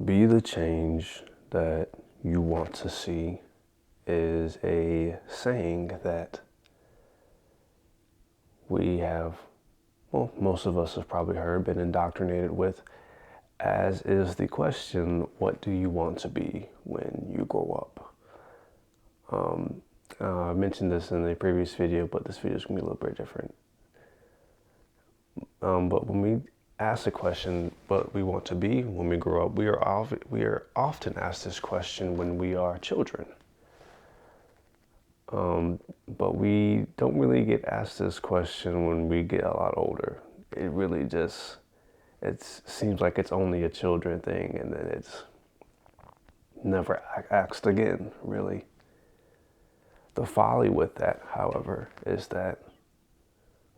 Be the change that you want to see is a saying that we have, well, most of us have probably heard, been indoctrinated with, as is the question, what do you want to be when you grow up? I mentioned this in the previous video, but this video is going to be a little bit different. But when we ask the question, what we want to be when we grow up, we are often asked this question when we are children. But we don't really get asked this question when we get a lot older. It really just, it seems like it's only a children thing, and then it's never asked again, really. The folly with that, however, is that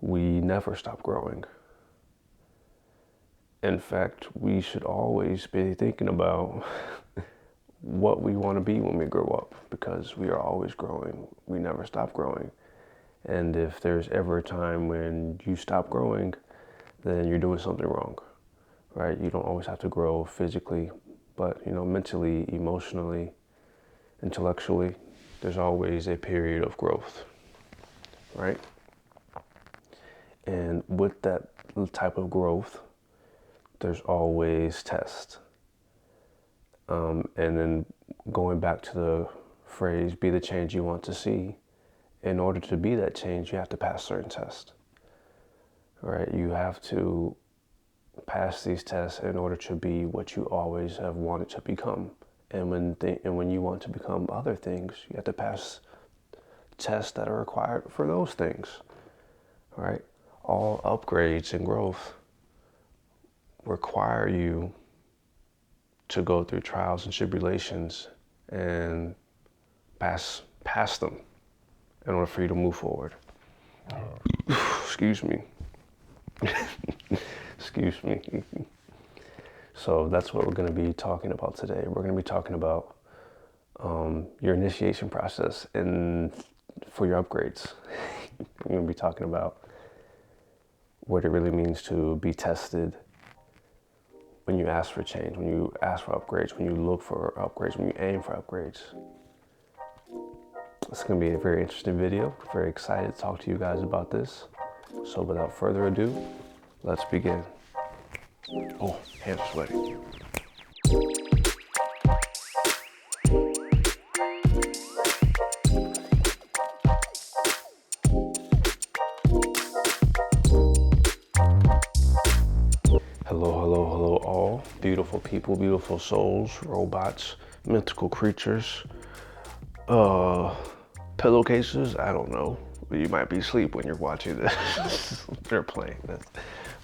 we never stop growing. In fact, we should always be thinking about what we want to be when we grow up, because we are always growing. We never stop growing. And if there's ever a time when you stop growing, then you're doing something wrong, right? You don't always have to grow physically, but mentally, emotionally, intellectually, there's always a period of growth, right? And with that type of growth, there's always tests. And then going back to the phrase, be the change you want to see, in order to be that change, you have to pass certain tests, right? You have to pass these tests in order to be what you always have wanted to become. And when you want to become other things, you have to pass tests that are required for those things, right? All upgrades and growth require you to go through trials and tribulations and pass them in order for you to move forward. Excuse me. Excuse me. So that's what we're going to be talking about today. We're going to be talking about your initiation process and for your upgrades. We're going to be talking about what it really means to be tested when you ask for change, when you ask for upgrades, when you look for upgrades, when you aim for upgrades. It's going to be a very interesting video. Very excited to talk to you guys about this. So without further ado, let's begin. Oh, hands are sweaty. Hello, all beautiful people, beautiful souls, robots, mythical creatures, pillowcases. I don't know. You might be asleep when you're watching this. They're playing this.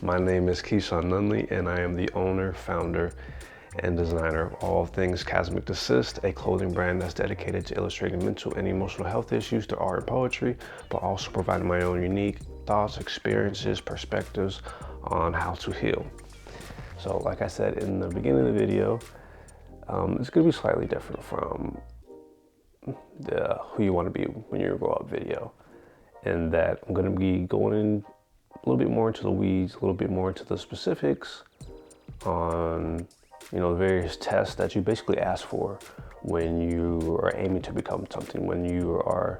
My name is Keyshawn Nunley, and I am the owner, founder, and designer of all things Chasmic Desist, a clothing brand that's dedicated to illustrating mental and emotional health issues through art and poetry, but also providing my own unique thoughts, experiences, perspectives on how to heal. So like I said in the beginning of the video, it's going to be slightly different from the who you want to be when you grow up video, in that I'm going to be going in a little bit more into the weeds, a little bit more into the specifics on the various tests that you basically ask for when you are aiming to become something, when you are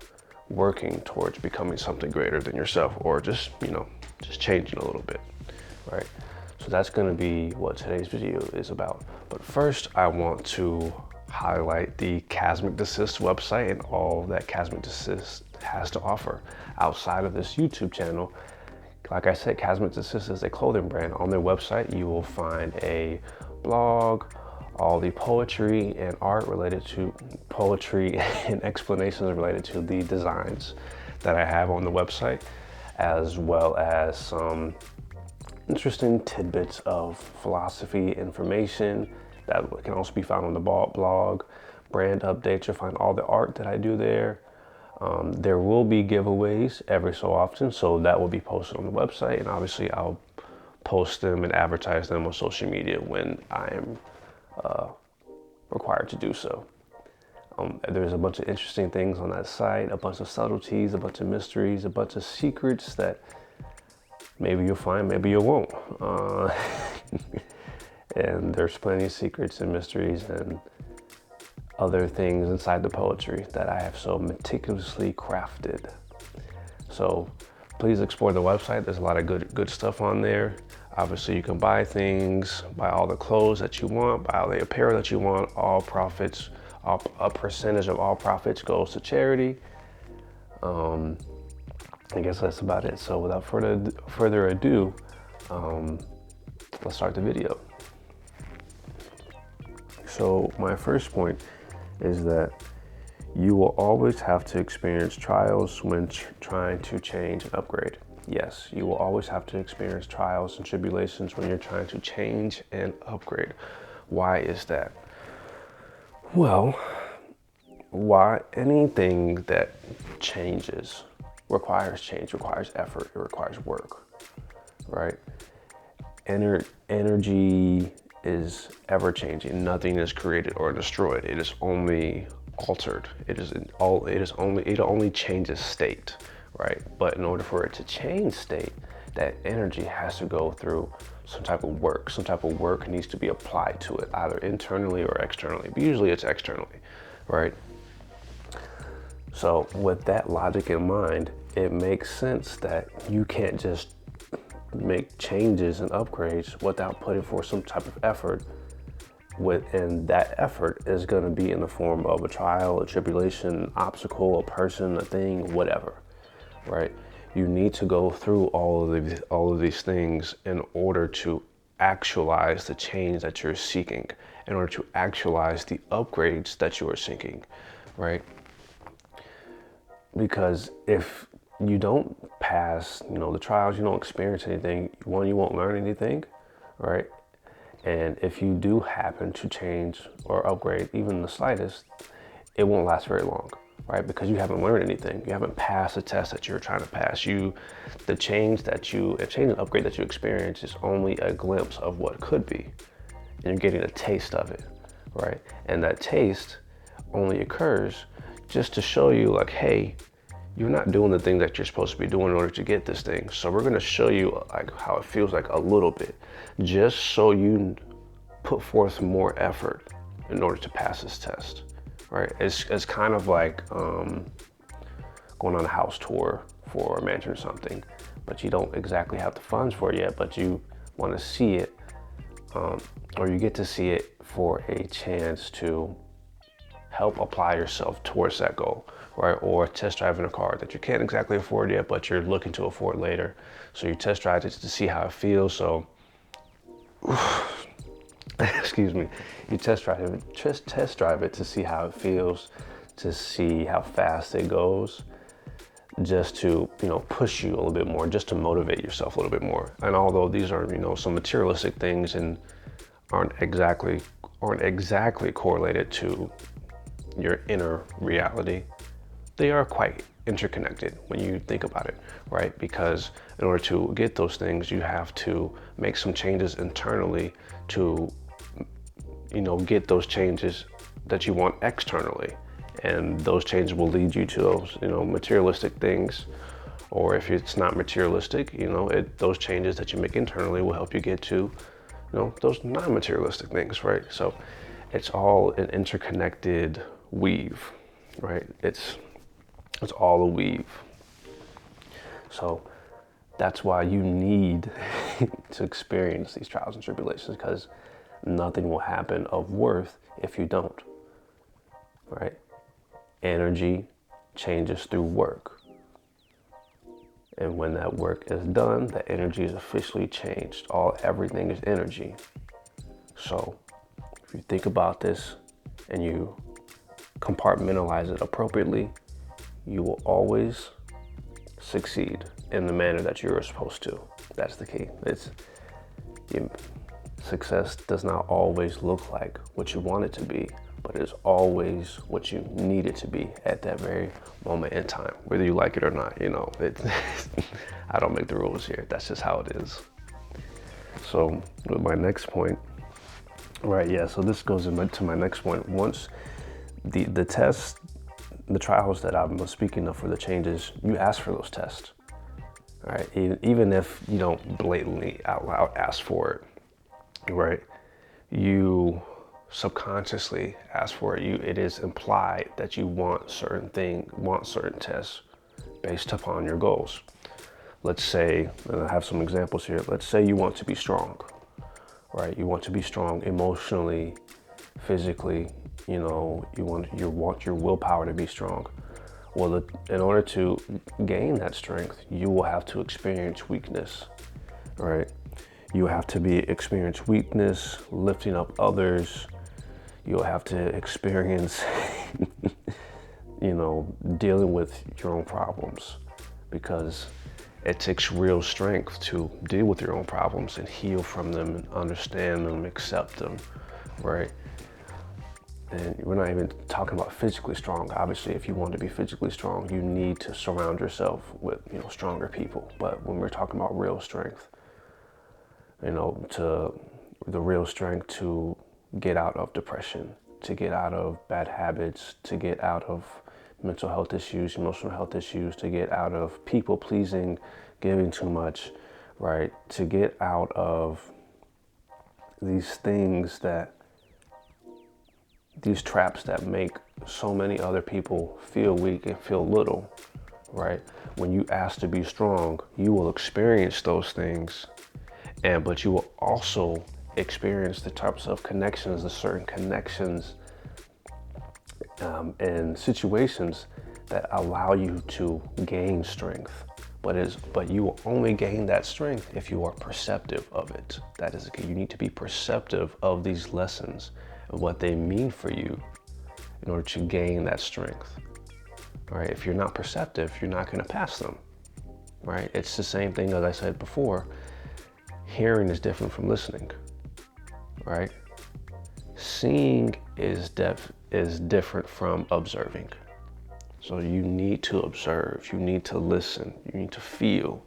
working towards becoming something greater than yourself, or just changing a little bit, right? So that's going to be what today's video is about. But first, I want to highlight the Chasmic Desist website and all that Chasmic Desist has to offer outside of this YouTube channel. Like I said, Chasmic Desist is a clothing brand. On their website, you will find a blog, all the poetry and art related to poetry and explanations related to the designs that I have on the website, as well as some interesting tidbits of philosophy information that can also be found on the blog. Brand updates, you'll find all the art that I do there. There will be giveaways every so often, so that will be posted on the website, and obviously I'll post them and advertise them on social media when I am required to do so. There's a bunch of interesting things on that site, a bunch of subtleties, a bunch of mysteries, a bunch of secrets that maybe you'll find, maybe you won't. And there's plenty of secrets and mysteries and other things inside the poetry that I have so meticulously crafted. So please explore the website. There's a lot of good stuff on there. Obviously, you can buy things, buy all the clothes that you want, buy all the apparel that you want. All profits, a percentage of all profits goes to charity. I guess that's about it. So without further ado, let's start the video. So my first point is that you will always have to experience trials when trying to change and upgrade. Yes, you will always have to experience trials and tribulations when you're trying to change and upgrade. Why is that? Well, why anything that changes requires change, requires effort, it requires work, right? Energy is ever changing. Nothing is created or destroyed. It is only altered. It only changes state, right? But in order for it to change state, that energy has to go through some type of work. Some type of work needs to be applied to it, either internally or externally. But usually it's externally, right? So with that logic in mind, it makes sense that you can't just make changes and upgrades without putting forth some type of effort. And that effort is going to be in the form of a trial, a tribulation, obstacle, a person, a thing, whatever, right? You need to go through all of these things in order to actualize the change that you're seeking, in order to actualize the upgrades that you are seeking, right? Because if you don't pass, the trials, you don't experience anything, one, you won't learn anything, right? And if you do happen to change or upgrade even the slightest, it won't last very long, right? Because you haven't learned anything. You haven't passed the test that you're trying to pass. The change and upgrade that you experience is only a glimpse of what could be. And you're getting a taste of it, right? And that taste only occurs just to show you like, hey, you're not doing the thing that you're supposed to be doing in order to get this thing. So we're going to show you like how it feels like a little bit, just so you put forth more effort in order to pass this test, right? It's kind of like going on a house tour for a mansion or something, but you don't exactly have the funds for it yet, but you want to see it, or you get to see it for a chance to help apply yourself towards that goal, right? Or test driving a car that you can't exactly afford yet, but you're looking to afford later. So you test drive it to see how it feels. So, excuse me, you test drive it to see how it feels, to see how fast it goes, just to, push you a little bit more, just to motivate yourself a little bit more. And although these are, some materialistic things and aren't exactly correlated to your inner reality, they are quite interconnected when you think about it, right? Because in order to get those things, you have to make some changes internally to, get those changes that you want externally. And those changes will lead you to those, materialistic things. Or if it's not materialistic, those changes that you make internally will help you get to, those non-materialistic things, right? So it's all an interconnected weave, right? It's all a weave. So that's why you need to experience these trials and tribulations, because nothing will happen of worth if you don't, right? Energy changes through work. And when that work is done, the energy is officially changed. Everything is energy. So if you think about this and you compartmentalize it appropriately, you will always succeed in the manner that you're supposed to. That's the key. Success does not always look like what you want it to be, but it is always what you need it to be at that very moment in time, whether you like it or not. I don't make the rules here. That's just how it is. So with my next point, right? Yeah. So this goes into my next point. Once the tests, the trials that I'm speaking of for the changes, you ask for those tests, all right? Even if you don't blatantly out loud ask for it, right? you subconsciously ask for it. It is implied that you want certain tests based upon your goals. Let's say, and I have some examples here. Let's say you want to be strong, right? You want to be strong emotionally, physically. You want your willpower to be strong. Well, in order to gain that strength, you will have to experience weakness, right? You have to experience weakness, lifting up others. You'll have to experience, dealing with your own problems, because it takes real strength to deal with your own problems and heal from them and understand them, accept them, right? And we're not even talking about physically strong. Obviously, if you want to be physically strong, you need to surround yourself with, stronger people. But when we're talking about real strength, to the real strength to get out of depression, to get out of bad habits, to get out of mental health issues, emotional health issues, to get out of people pleasing, giving too much, right? To get out of these traps that make so many other people feel weak and feel little, right? When you ask to be strong, you will experience those things, but you will also experience the types of connections, the certain connections and situations that allow you to gain strength. But you will only gain that strength if you are perceptive of it. That is, you need to be perceptive of these lessons and what they mean for you in order to gain that strength. All right, if you're not perceptive, you're not going to pass them. Right? It's the same thing as I said before. Hearing is different from listening. Right? Seeing is different from observing. So you need to observe, you need to listen, you need to feel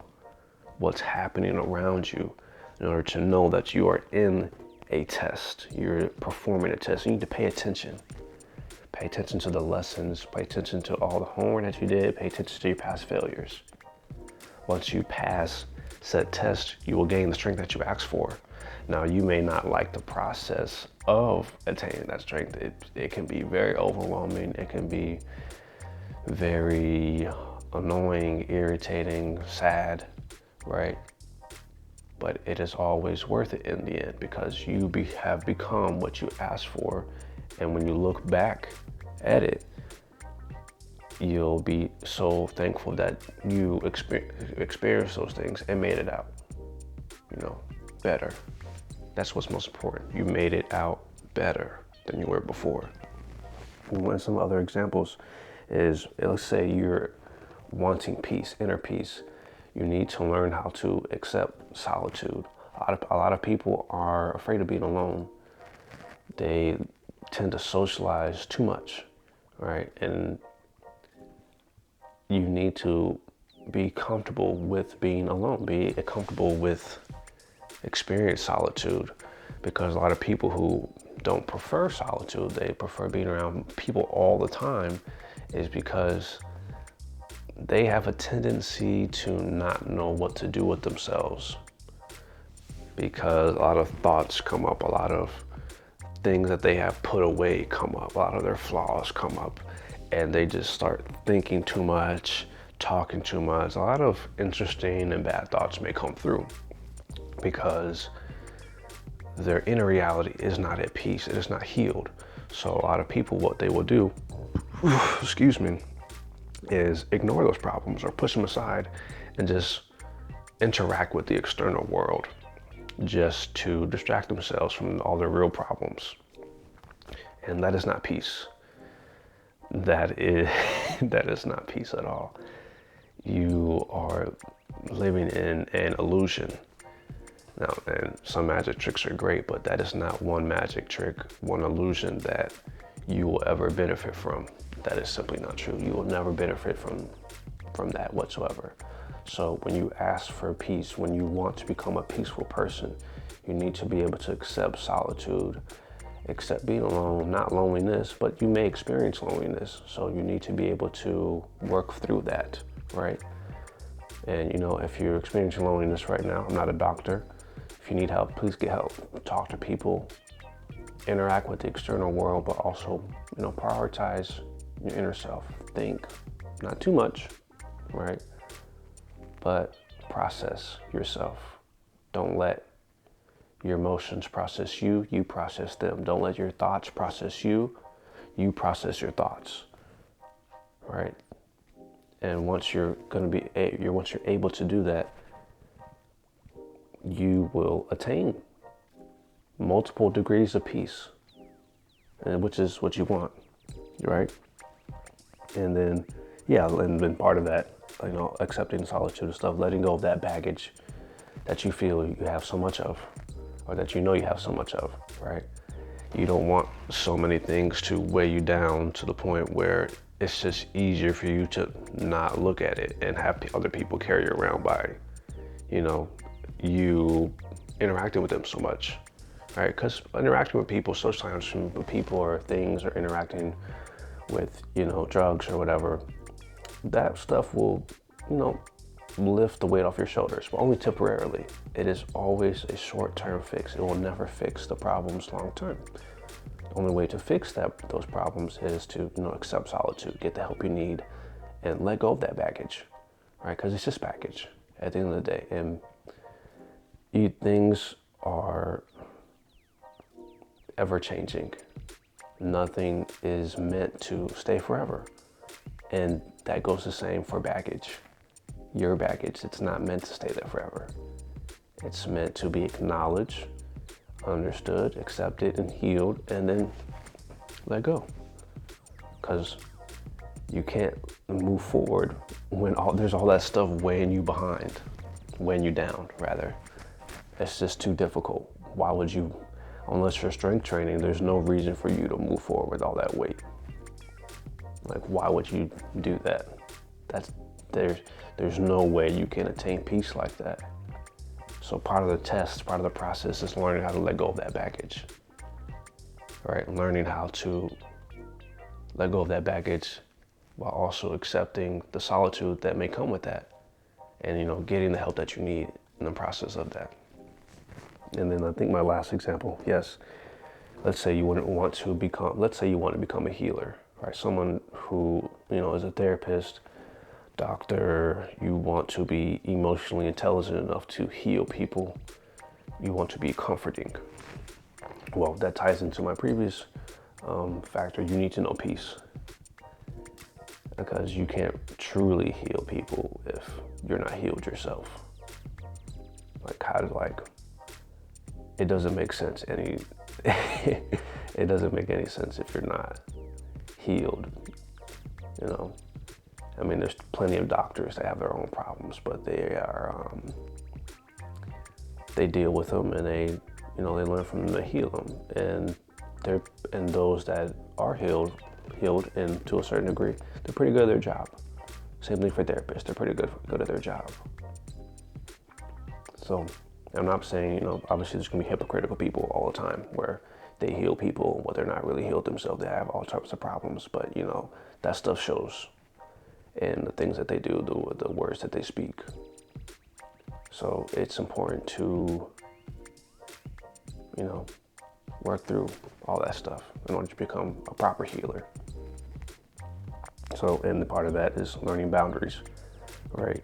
what's happening around you in order to know that you are in a test, you're performing a test. You need to pay attention. Pay attention to the lessons, pay attention to all the homework that you did, pay attention to your past failures. Once you pass said test, you will gain the strength that you asked for. Now, you may not like the process of attaining that strength. It can be very overwhelming. It can be very annoying, irritating, sad, right? But it is always worth it in the end, because you have become what you asked for. And when you look back at it, you'll be so thankful that you experienced those things and made it out, better. That's what's most important. You made it out better than you were before. And some other examples is, let's say you're wanting peace, inner peace. You need to learn how to accept solitude. A lot of people are afraid of being alone. They tend to socialize too much, right? And you need to be comfortable with being alone, be comfortable with experience solitude, because a lot of people who don't prefer solitude, they prefer being around people all the time, is because they have a tendency to not know what to do with themselves, because a lot of thoughts come up, a lot of things that they have put away come up, a lot of their flaws come up, and they just start thinking too much, talking too much. A lot of interesting and bad thoughts may come through because their inner reality is not at peace, it is not healed. So a lot of people, what they will do, excuse me, is ignore those problems or push them aside and just interact with the external world just to distract themselves from all their real problems. And that is not peace. That is not peace at all. You are living in an illusion. Now, and some magic tricks are great, but that is not one magic trick, one illusion that you will ever benefit from. That is simply not true. You will never benefit from that whatsoever. So when you ask for peace, when you want to become a peaceful person, you need to be able to accept solitude, accept being alone, not loneliness, but you may experience loneliness. So you need to be able to work through that, right? And if you're experiencing loneliness right now, I'm not a doctor. If you need help, please get help. Talk to people, interact with the external world, but also, prioritize your inner self. Think, not too much, right? But process yourself. Don't let your emotions process you, you process them. Don't let your thoughts process you, you process your thoughts, right? And once you're able to do that, you will attain multiple degrees of peace, and which is what you want, right? And then, and then part of that, accepting solitude and stuff, letting go of that baggage that you feel you have so much of, or that you have so much of, right? You don't want so many things to weigh you down to the point where it's just easier for you to not look at it and have other people carry you around by, you interacting with them so much, right? Because interacting with people, socializing with people or things, or interacting with, drugs or whatever, that stuff will, lift the weight off your shoulders, but only temporarily. It is always a short-term fix. It will never fix the problems long-term. The only way to fix those problems is to, accept solitude, get the help you need, and let go of that baggage, right? Because it's just baggage at the end of the day. And things are ever-changing. Nothing is meant to stay forever. And that goes the same for baggage. Your baggage, it's not meant to stay there forever. It's meant to be acknowledged, understood, accepted, and healed, and then let go. Because you can't move forward when there's all that stuff weighing you down, rather. It's just too difficult. Why would you, unless you're strength training, there's no reason for you to move forward with all that weight. Like, why would you do that? There's no way you can attain peace like that. So part of the test, part of the process is learning how to let go of that baggage, right? Learning how to let go of that baggage while also accepting the solitude that may come with that, and, getting the help that you need in the process of that. And then I think my last example, yes, let's say you want to become a healer, right? Someone who, is a therapist, doctor, you want to be emotionally intelligent enough to heal people. You want to be comforting. Well, that ties into my previous factor. You need to know peace, because you can't truly heal people if you're not healed yourself. It doesn't make sense it doesn't make any sense if you're not healed, I mean, there's plenty of doctors that have their own problems, but they deal with them, and they learn from them to heal them. And those that are healed, and to a certain degree, they're pretty good at their job. Same thing for therapists; they're pretty good at their job. So, I'm not saying, obviously there's gonna be hypocritical people all the time where they heal people, but they're not really healed themselves. They have all types of problems, but that stuff shows in the things that they do, the words that they speak. So it's important to, work through all that stuff in order to become a proper healer. So, and the part of that is learning boundaries, right?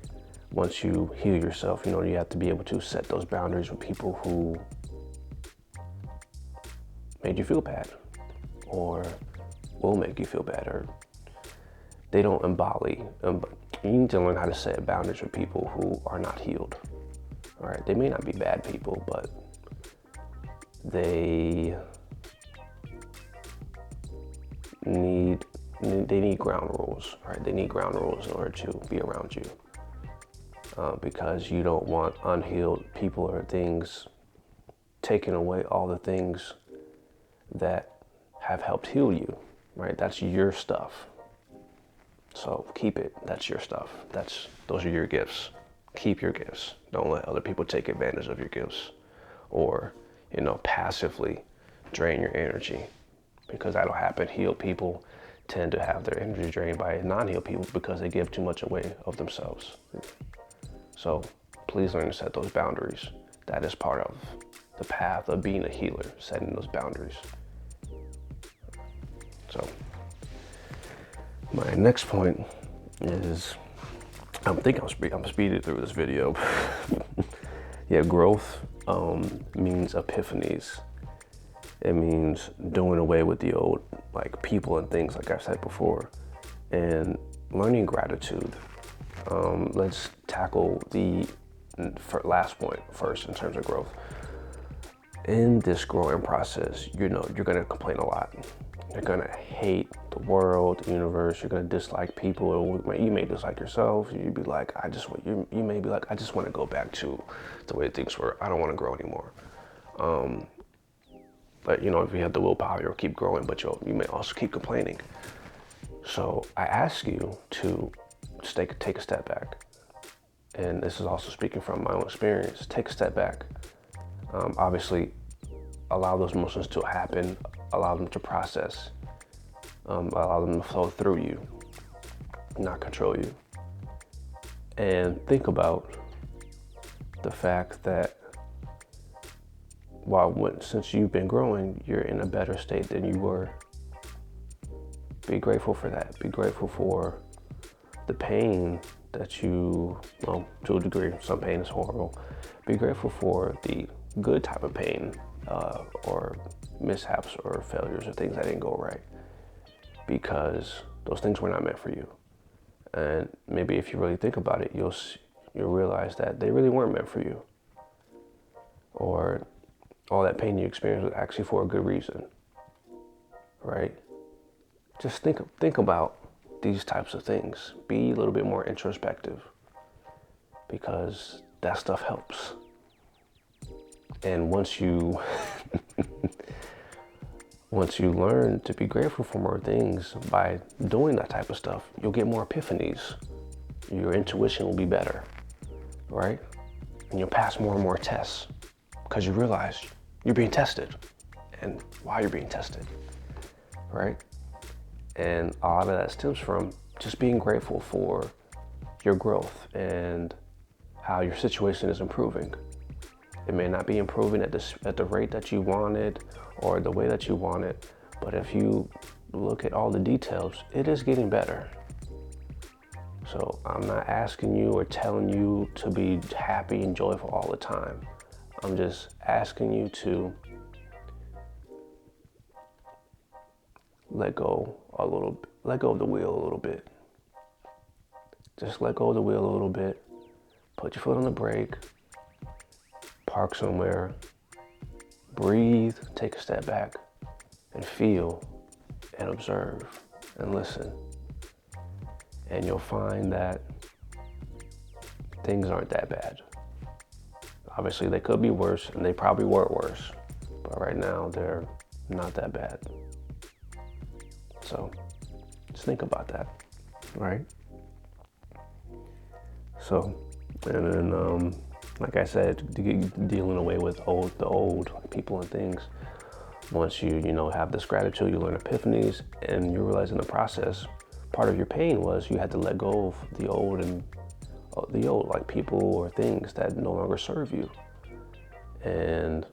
Once you heal yourself, you have to be able to set those boundaries with people who made you feel bad, or will make you feel bad, or they don't embody. You need to learn how to set boundaries with people who are not healed. All right, they may not be bad people, but they need ground rules. Right? They need ground rules in order to be around you, because you don't want unhealed people or things taking away all the things that have helped heal you. Right? That's your stuff. So keep it. That's your stuff. Those are your gifts. Keep your gifts. Don't let other people take advantage of your gifts, or passively drain your energy, because that'll happen. Healed people tend to have their energy drained by non-healed people because they give too much away of themselves. So please learn to set those boundaries. That is part of the path of being a healer, setting those boundaries. My next point is, I'm thinking I'm speeding through this video. Yeah, growth means epiphanies. It means doing away with the old, like, people and things, like I've said before, and learning gratitude. Let's tackle the last point first in terms of growth. In this growing process, you're gonna complain a lot. You're gonna hate the world, the universe. You're gonna dislike people, or you may dislike yourself. You'd be like, you may be like, I just want to go back to the way things were. I don't want to grow anymore. But if you have the willpower, you'll keep growing, but you may also keep complaining. So I ask you to take a step back. And this is also speaking from my own experience. Take a step back. Obviously, allow those emotions to happen, allow them to process, allow them to flow through you, not control you. And think about the fact that since you've been growing, you're in a better state than you were. Be grateful for that. Be grateful for the pain that to a degree, some pain is horrible. Be grateful for the good type of pain, or mishaps or failures or things that didn't go right, because those things were not meant for you. And maybe if you really think about it, you'll realize that they really weren't meant for you, or all that pain you experienced was actually for a good reason, right? Just think about these types of things. Be a little bit more introspective, because that stuff helps. And once you learn to be grateful for more things by doing that type of stuff, you'll get more epiphanies. Your intuition will be better, right? And you'll pass more and more tests, because you realize you're being tested and why you're being tested, right? And a lot of that stems from just being grateful for your growth and how your situation is improving. It may not be improving at the rate that you wanted or the way that you want it, but if you look at all the details, it is getting better. So I'm not asking you or telling you to be happy and joyful all the time. I'm just asking you to let go of the wheel a little bit. Just let go of the wheel a little bit. Put your foot on the brake. Park somewhere. Breathe. Take a step back and feel and observe and listen. And you'll find that things aren't that bad. Obviously, they could be worse, and they probably were worse. But right now, they're not that bad. So just think about that, right? So, and then, like I said, dealing away with the old people and things. Once you have this gratitude, you learn epiphanies, and you realize in the process, part of your pain was you had to let go of the old like people or things that no longer serve you. And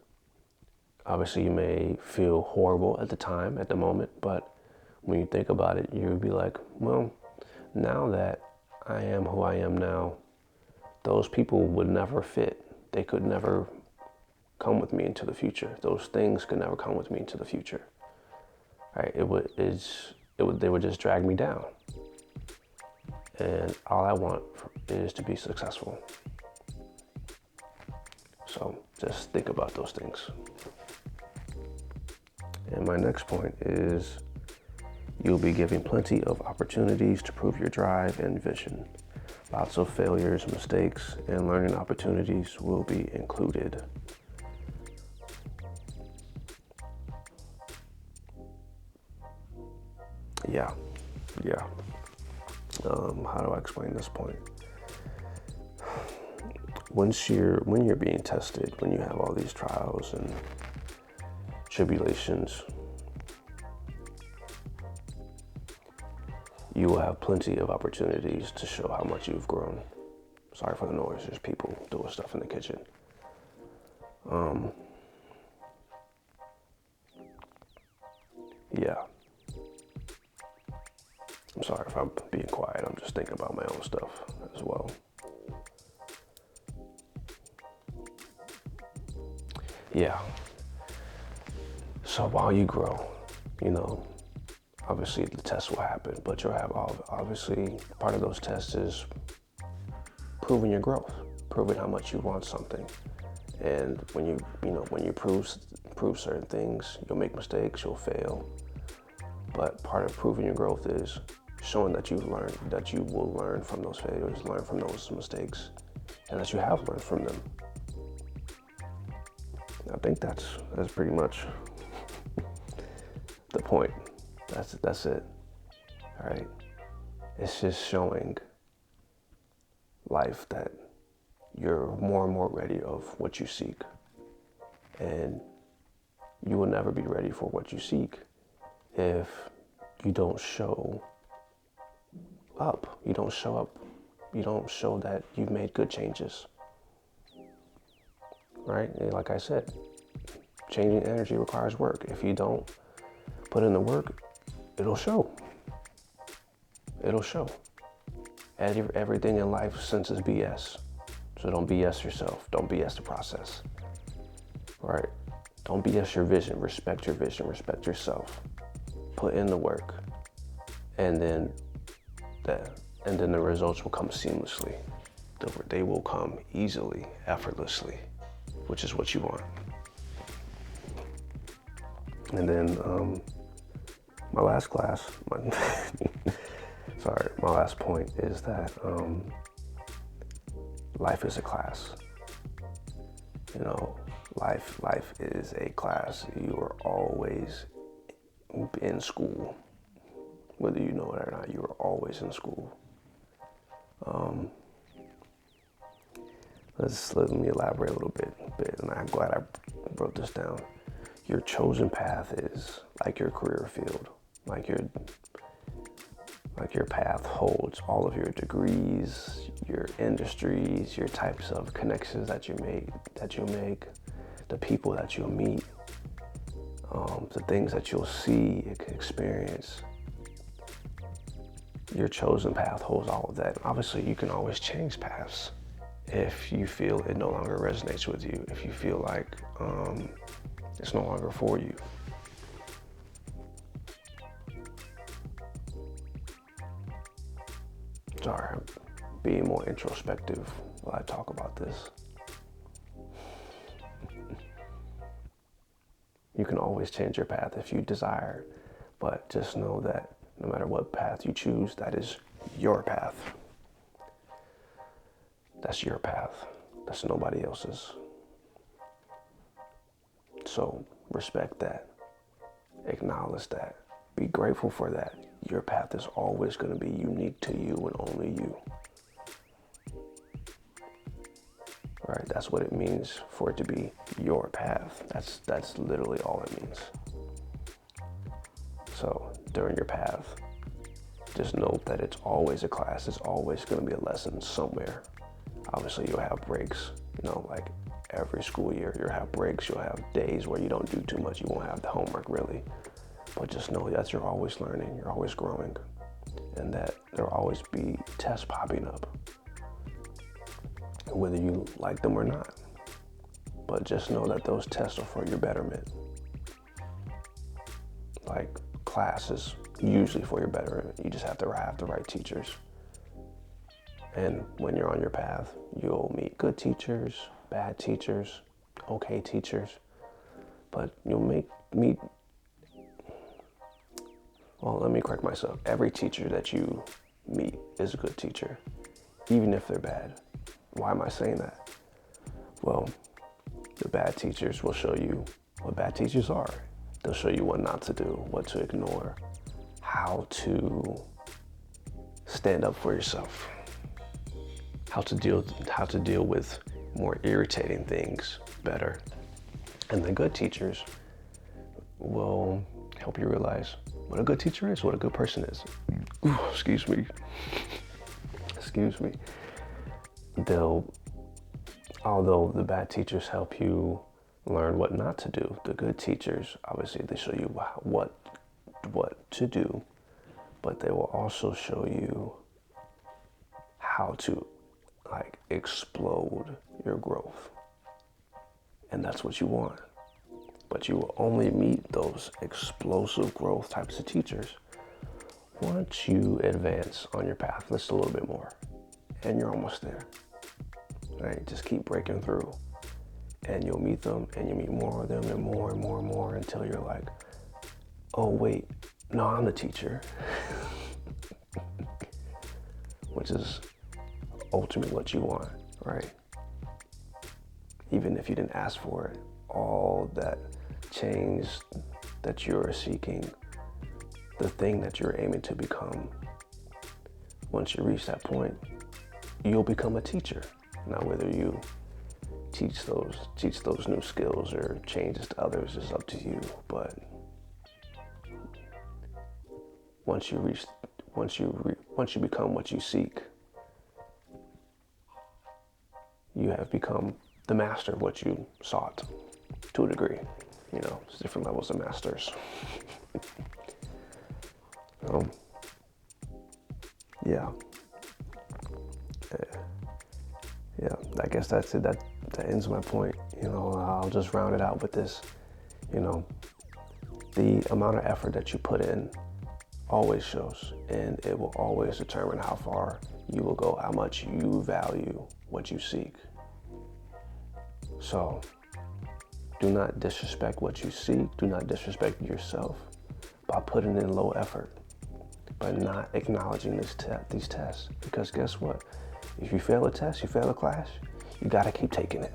obviously you may feel horrible at the moment, but when you think about it, you'll be like, well, now that I am who I am now, those people would never fit. They could never come with me into the future. Those things could never come with me into the future. Right? They would just drag me down. And all I want is to be successful. So just think about those things. And my next point is, you'll be given plenty of opportunities to prove your drive and vision. Lots of failures, mistakes, and learning opportunities will be included. Yeah. How do I explain this point? When you're being tested, when you have all these trials and tribulations, you will have plenty of opportunities to show how much you've grown. Sorry for the noise, there's people doing stuff in the kitchen. Yeah. I'm sorry if I'm being quiet. I'm just thinking about my own stuff as well. Yeah. So while you grow, you know, obviously the tests will happen, but you'll have obviously part of those tests is proving your growth, proving how much you want something. And when you prove certain things, you'll make mistakes, you'll fail. But part of proving your growth is showing that you've learned, that you will learn from those failures, learn from those mistakes, and that you have learned from them. I think that's pretty much the point. That's it. All right. It's just showing life that you're more and more ready of what you seek. And you will never be ready for what you seek if you don't show up. You don't show up. You don't show that you've made good changes. Right? And like I said, changing energy requires work. If you don't put in the work, it'll show. It'll show. Everything in life senses BS. So don't BS yourself. Don't BS the process. Right? Don't BS your vision. Respect your vision. Respect yourself. Put in the work. And then the results will come seamlessly. They will come easily, effortlessly, which is what you want. And then my last point is that life is a class. You know, life is a class. You are always in school. Whether you know it or not, you are always in school. Let me elaborate a little bit, and I'm glad I wrote this down. Your chosen path is like your career field, like your path holds all of your degrees, your industries, your types of connections that you make, the people that you'll meet, the things that you'll see, experience. Your chosen path holds all of that. Obviously, you can always change paths if you feel it no longer resonates with you, if you feel like it's no longer for you. Sorry, I'm being more introspective while I talk about this. You can always change your path if you desire, but just know that no matter what path you choose, that is your path. That's your path. That's nobody else's. So respect that. Acknowledge that. Be grateful for that. Your path is always going to be unique to you and only you. All right, that's what it means for it to be your path. That's literally all it means. So during your path, just know that it's always a class. It's always going to be a lesson somewhere. Obviously, you'll have breaks, like every school year, you'll have breaks. You'll have days where you don't do too much. You won't have the homework really. But just know that you're always learning, you're always growing, and that there'll always be tests popping up, whether you like them or not. But just know that those tests are for your betterment. Like class is usually for your betterment. You just have to have the right teachers. And when you're on your path, you'll meet good teachers, bad teachers, okay teachers, but you'll meet. Well, let me correct myself. Every teacher that you meet is a good teacher, even if they're bad. Why am I saying that? Well, the bad teachers will show you what bad teachers are. They'll show you what not to do, what to ignore, how to stand up for yourself, how to deal with more irritating things better. And the good teachers will help you realize what a good teacher is, what a good person is. Ooh, excuse me. Although the bad teachers help you learn what not to do, the good teachers, obviously, they show you what to do, but they will also show you how to like explode your growth. And that's what you want. But you will only meet those explosive growth types of teachers once you advance on your path just a little bit more. And you're almost there. Right? Just keep breaking through. And you'll meet them, and you meet more of them, and more and more and more until you're like, oh wait, no, I'm the teacher. Which is ultimately what you want, right? Even if you didn't ask for it, all that change that you're seeking, the thing that you're aiming to become, once you reach that point, you'll become a teacher. Now, whether you teach those new skills or changes to others is up to you. But once you become what you seek, you have become the master of what you sought, to a degree. You know, there's different levels of masters. Yeah, I guess that's it. That ends my point. You know, I'll just round it out with this. You know, the amount of effort that you put in always shows, and it will always determine how far you will go, how much you value what you seek. So do not disrespect what you seek. Do not disrespect yourself by putting in low effort, by not acknowledging these tests. Because guess what? If you fail a test, you fail a class, you gotta keep taking it.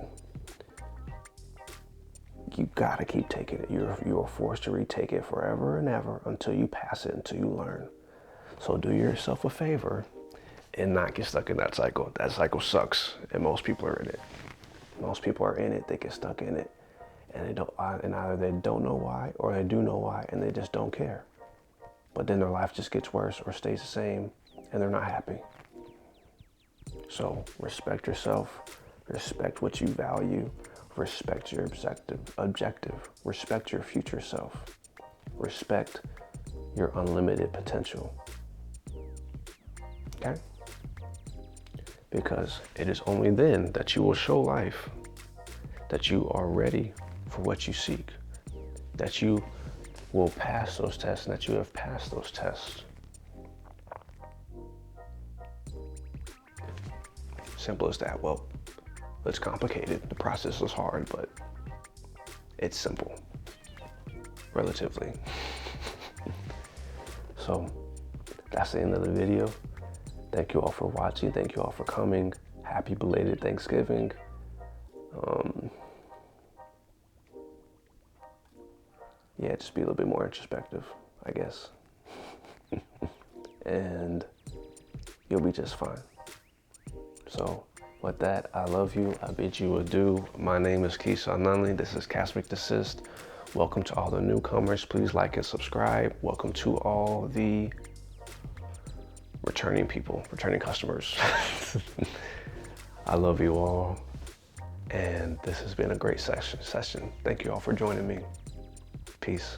You gotta keep taking it. You're forced to retake it forever and ever until you pass it, until you learn. So do yourself a favor and not get stuck in that cycle. That cycle sucks, and most people are in it. Most people are in it, they get stuck in it, and either they don't know why, or they do know why, and they just don't care. But then their life just gets worse or stays the same, and they're not happy. So respect yourself, respect what you value, respect your objective, respect your future self, respect your unlimited potential. Okay? Because it is only then that you will show life that you are ready for what you seek, that you will pass those tests, and that you have passed those tests. Simple as that. Well, it's complicated. The process is hard, but it's simple, relatively. So that's the end of the video. Thank you all for watching. Thank you all for coming. Happy belated Thanksgiving. Yeah, just be a little bit more introspective, I guess. And you'll be just fine. So with that, I love you. I bid you adieu. My name is Keyshawn. This is Chasmic, Desist. Welcome to all the newcomers. Please like and subscribe. Welcome to all the returning customers. I love you all. And this has been a great session. Thank you all for joining me. Peace.